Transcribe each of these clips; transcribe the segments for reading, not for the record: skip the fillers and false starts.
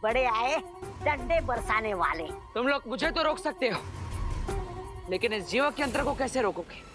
बड़े आए डंडे बरसाने वाले। तुम लोग मुझे तो रोक सकते हो, लेकिन इस जीवक यंत्र को कैसे रोकोगे?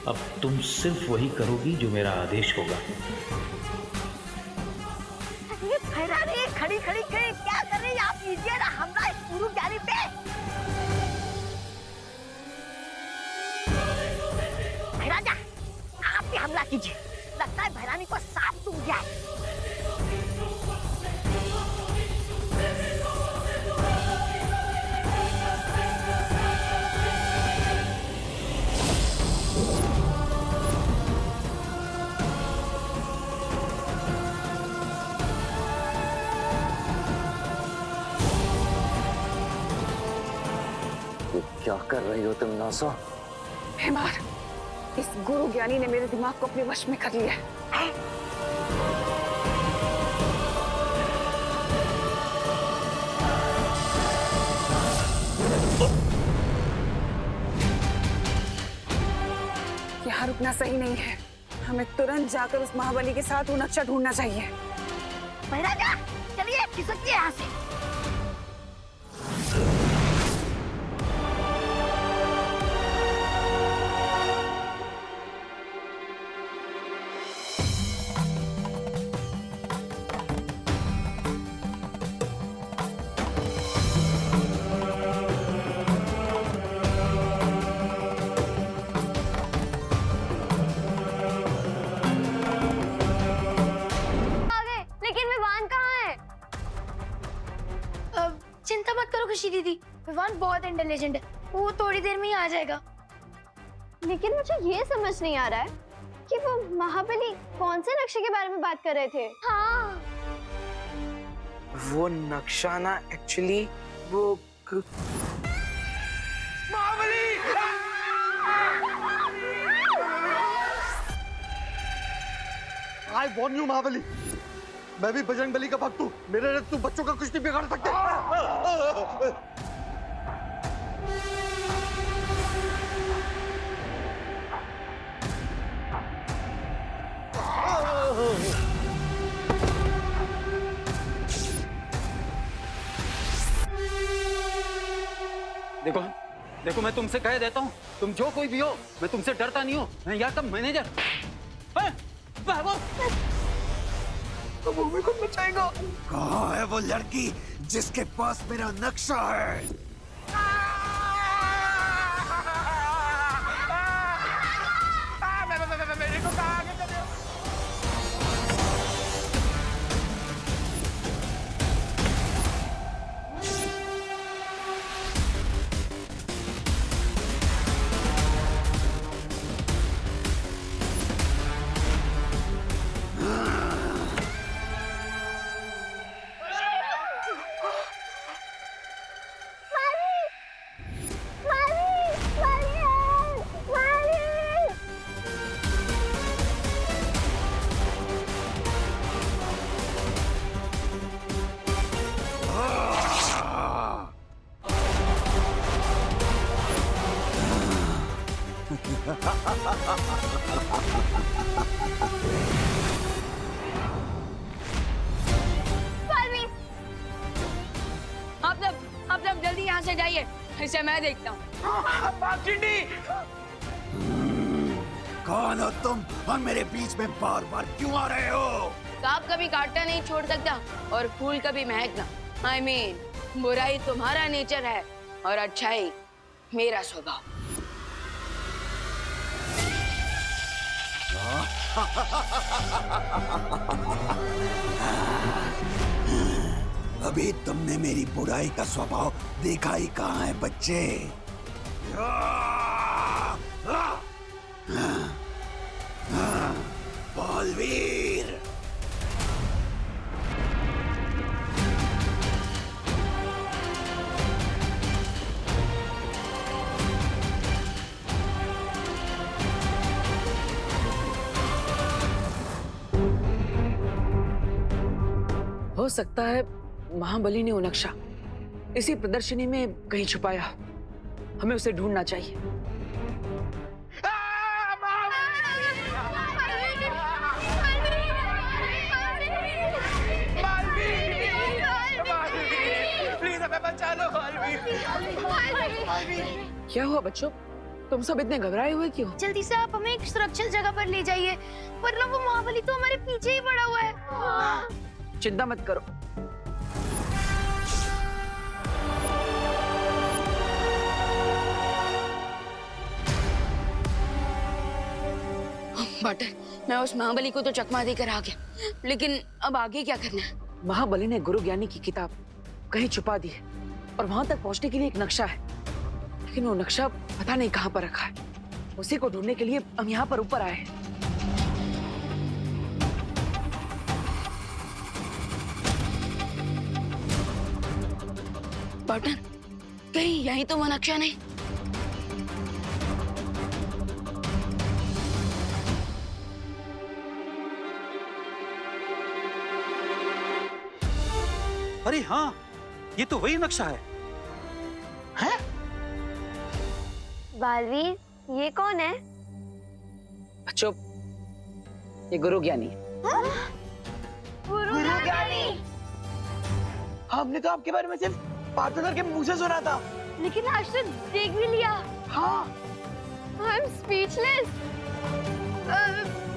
अब तुम सिर्फ वही करोगी जो मेरा आदेश होगा। ये भैरानी खड़ी खड़ी क्या कर रही है? आप कीजिए ना हमला इस गुरु ज्ञानी पे। भैराजा आप भी हमला कीजिए, लगता है भैरानी को सांप सूंघ गया है। क्या कर रही हो तुम नासा? हेमार, इस गुरु ज्ञानी ने मेरे दिमाग को अपने वश में कर लिया है। यहाँ रुकना सही नहीं है, हमें तुरंत जाकर उस महाबली के साथ वो नक्शा ढूंढना चाहिए। भैराजा चलिए खिसकिए यहाँ से। चिंता मत करो खुशी दीदी, विवान बहुत इंटेलिजेंट है, वो थोड़ी देर में ही आ जाएगा। लेकिन मुझे ये समझ नहीं आ रहा है कि वो महाबली कौन से नक्शे के बारे में बात कर रहे थे। हाँ वो नक्शा ना एक्चुअली वो महाबली! I warn you महाबली, मैं भी बजरंग बली का भक्त हूँ, मेरे तू बच्चों का कुछ नहीं बिगाड़ सकते। देखो देखो, मैं तुमसे कह देता हूँ, तुम जो कोई भी हो, मैं तुमसे डरता नहीं हूँ। मैं यहाँ का मैनेजर। तो भूमि को बचाएगा। कहाँ है वो लड़की जिसके पास मेरा नक्शा है? मेरे को कहाँ आगे कर रहे हो? आप लोग जल्दी यहाँ से जाइए, इसे मैं देखता हूँ। कौन हो तुम और मेरे बीच में बार बार क्यों आ रहे हो? सांप कभी काटना नहीं छोड़ सकता और फूल कभी महकना। I mean, बुराई तुम्हारा नेचर है और अच्छाई मेरा स्वभाव। अभी तुमने मेरी बुराई का स्वभाव देखा ही कहाँ है बच्चे? बलवीर, हो सकता है महाबली ने वो नक्शा इसी प्रदर्शनी में कहीं छुपाया। हमें उसे ढूंढना चाहिए। प्लीज हमें बचा लो। क्या हुआ बच्चों, तुम सब इतने घबराए हुए क्यों? जल्दी से आप हमें एक सुरक्षित जगह पर ले जाइए, वरना वो महाबली तो हमारे पीछे ही पड़ा हुआ है। चिंता मत करो। बटर, मैं उस महाबली को तो चकमा देकर आ गया, लेकिन अब आगे क्या करना है? महाबली ने गुरु ज्ञानी की किताब कहीं छुपा दी है और वहां तक पहुंचने के लिए एक नक्शा है, लेकिन वो नक्शा पता नहीं कहां पर रखा है। उसी को ढूंढने के लिए हम यहाँ पर ऊपर आए हैं। बटन, कहीं यही तो वो नक्शा नहीं? अरे हाँ, ये तो वही नक्शा है। हैं? बालवीर, ये कौन है? बच्चों, ये गुरु ज्ञानी है। गुरु ज्ञानी। हमने तो आपके बारे में सिर्फ पार्टनर के मुंह से सुना था, लेकिन आज तो देख भी लिया। हाँ। I am speechless.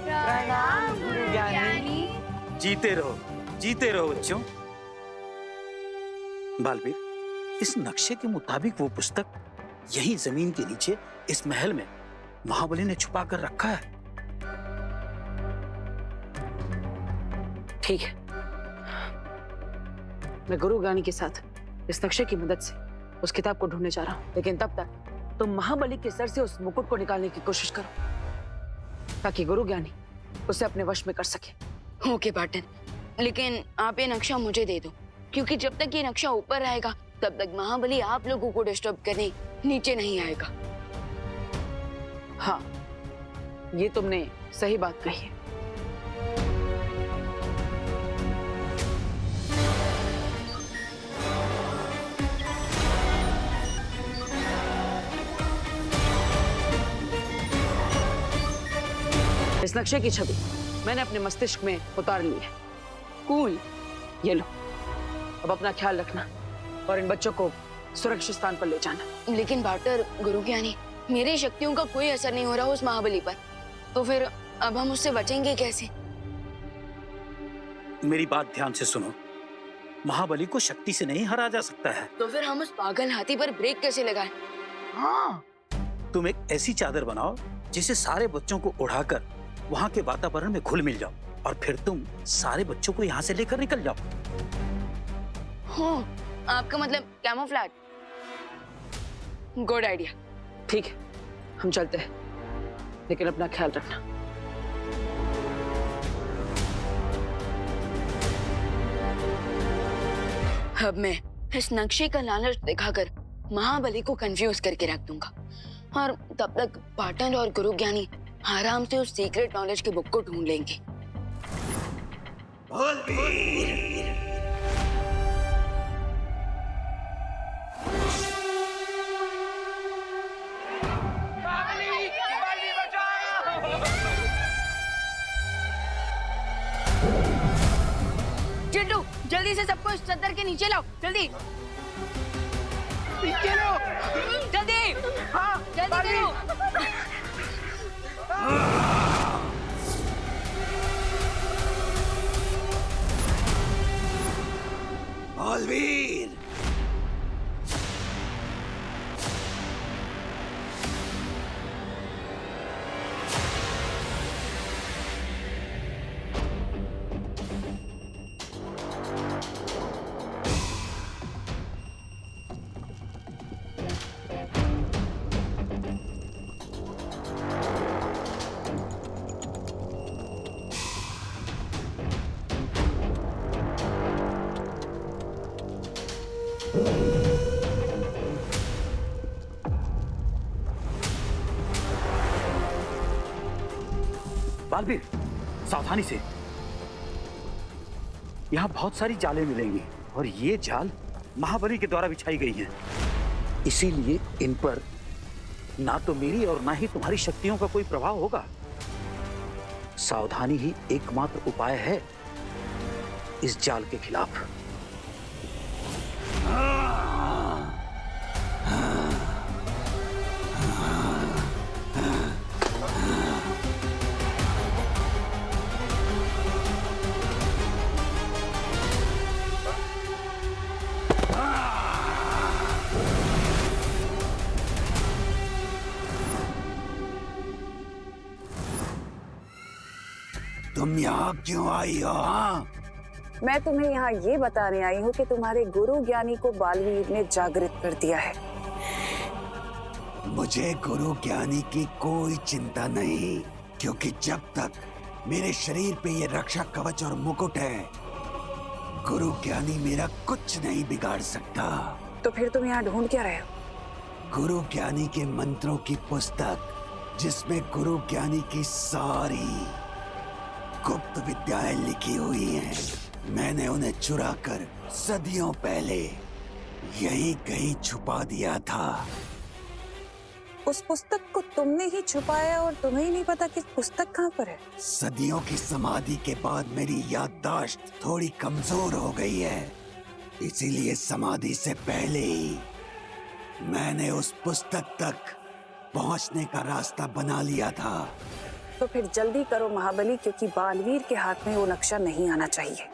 प्रणाम गुरु ज्ञानी। जीते रहो बच्चों। बालवीर, इस नक्शे के मुताबिक वो पुस्तक यही जमीन के नीचे इस महल में महाबली ने छुपा कर रखा है। ठीक है, मैं गुरु ज्ञानी के साथ इस नक्शे की मदद से उस किताब को ढूंढने जा रहा हूं, लेकिन तब तक तुम महाबली के सर से उस मुकुट को निकालने की कोशिश करो, ताकि गुरु ज्ञानी उसे अपने वश में कर सके। ओके पार्टनर, लेकिन आप ये नक्शा मुझे दे दो, क्योंकि जब तक ये नक्शा ऊपर रहेगा तब तक महाबली आप लोगों को डिस्टर्ब करने नीचे नहीं आएगा। हाँ, ये तुमने सही बात कही है। इस नक्शे की छवि मैंने अपने मस्तिष्क में उतार ली है। कूल, ये लो। अब अपना ख्याल रखना और इन बच्चों को सुरक्षित स्थान पर ले जाना। लेकिन बाटर, गुरु ज्ञानी, मेरी शक्तियों का कोई असर नहीं हो रहा उस महाबली पर, तो फिर अब हम उससे बचेंगे कैसे? मेरी बात ध्यान से सुनो, महाबली को शक्ति से नहीं हरा जा सकता है। तो फिर हम उस पागल हाथी पर ब्रेक कैसे लगाएं? हाँ। तुम एक ऐसी चादर बनाओ जिसे सारे बच्चों को उड़ाकर वहां के वातावरण में घुल मिल जाओ, और फिर तुम सारे बच्चों को यहाँ से लेकर निकल जाओ। हाँ, आपका मतलब कैमोफ्लेज? Good idea. ठीक है, हम चलते हैं, लेकिन अपना ख्याल रखना। अब मैं इस नक्शे का लालच दिखाकर महाबली को कंफ्यूज करके रख दूंगा, और तब तक पाटन और गुरु ज्ञानी आराम से उस सीक्रेट नॉलेज की बुक को ढूंढ लेंगे। बिट्टू जल्दी से सबको इस चद्दर के नीचे लाओ, जल्दी नीचे लो। जल्दी हाँ, जल्दी करो। बालवीर, बालवीर, सावधानी से। यहाँ बहुत सारी जालें मिलेंगी और ये जाल महाबली के द्वारा बिछाई गई हैं। इसीलिए इन पर ना तो मेरी और ना ही तुम्हारी शक्तियों का कोई प्रभाव होगा। सावधानी ही एकमात्र उपाय है इस जाल के खिलाफ। तुम यहाँ क्यों आई हो? हाँ, मैं तुम्हें यहाँ ये बताने आई हूँ कि तुम्हारे गुरु ज्ञानी को बालवीर ने जागृत कर दिया है। मुझे गुरु ज्ञानी की कोई चिंता नहीं, क्योंकि जब तक मेरे शरीर पे ये रक्षा कवच और मुकुट है, गुरु ज्ञानी मेरा कुछ नहीं बिगाड़ सकता। तो फिर तुम यहाँ ढूंढ क्या रहे हो? गुरु ज्ञानी के मंत्रों की पुस्तक, जिसमें गुरु ज्ञानी की सारी गुप्त विद्याएं लिखी हुई हैं। मैंने उन्हें चुराकर सदियों पहले यहीं कहीं छुपा दिया था। उस पुस्तक को तुमने ही छुपाया और तुम्हें ही नहीं पता कि पुस्तक कहाँ पर है? सदियों की समाधि के बाद मेरी याददाश्त थोड़ी कमजोर हो गई है, इसीलिए समाधि से पहले ही मैंने उस पुस्तक तक पहुंचने का रास्ता बना लिया था। तो फिर जल्दी करो महाबली, क्योंकि बालवीर के हाथ में वो नक्शा नहीं आना चाहिए।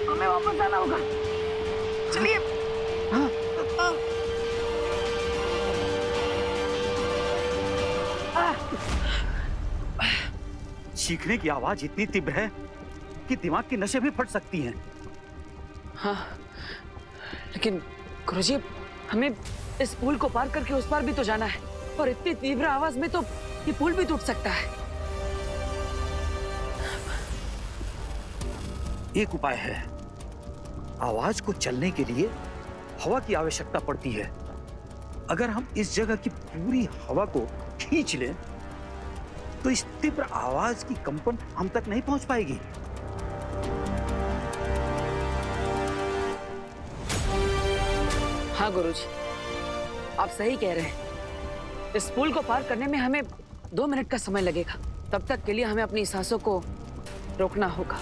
हमें वापस आना होगा। चलिए। चीखने की आवाज इतनी तीव्र है कि दिमाग की नसें भी फट सकती हैं। हाँ, लेकिन गुरुजी, हमें इस पुल को पार करके उस पार भी तो जाना है, और इतनी तीव्र आवाज में तो ये पुल भी टूट सकता है। एक उपाय है। आवाज को चलने के लिए हवा की आवश्यकता पड़ती है। अगर हम इस जगह की पूरी हवा को खींच लें तो इस तीव्र आवाज की कंपन हम तक नहीं पहुंच पाएगी। हाँ गुरुजी, आप सही कह रहे हैं। इस पुल को पार करने में हमें 2 मिनट का समय लगेगा। तब तक के लिए हमें अपनी सांसों को रोकना होगा।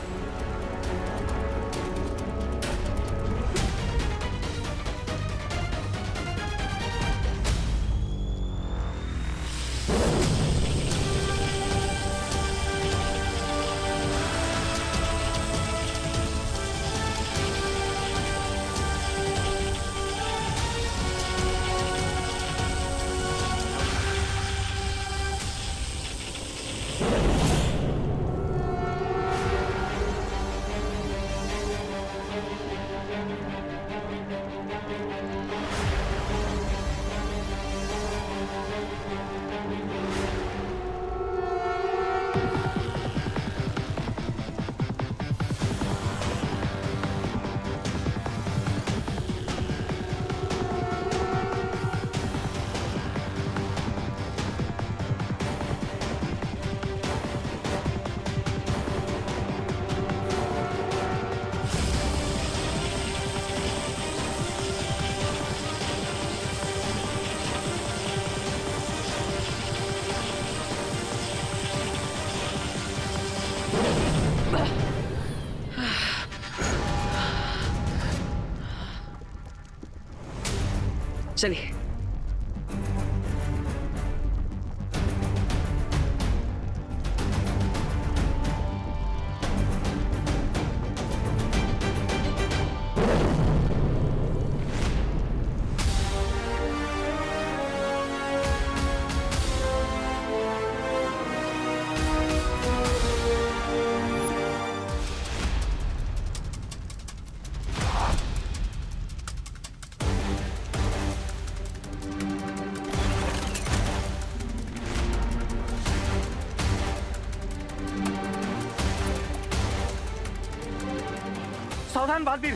चलिए। सावधान बालवीर,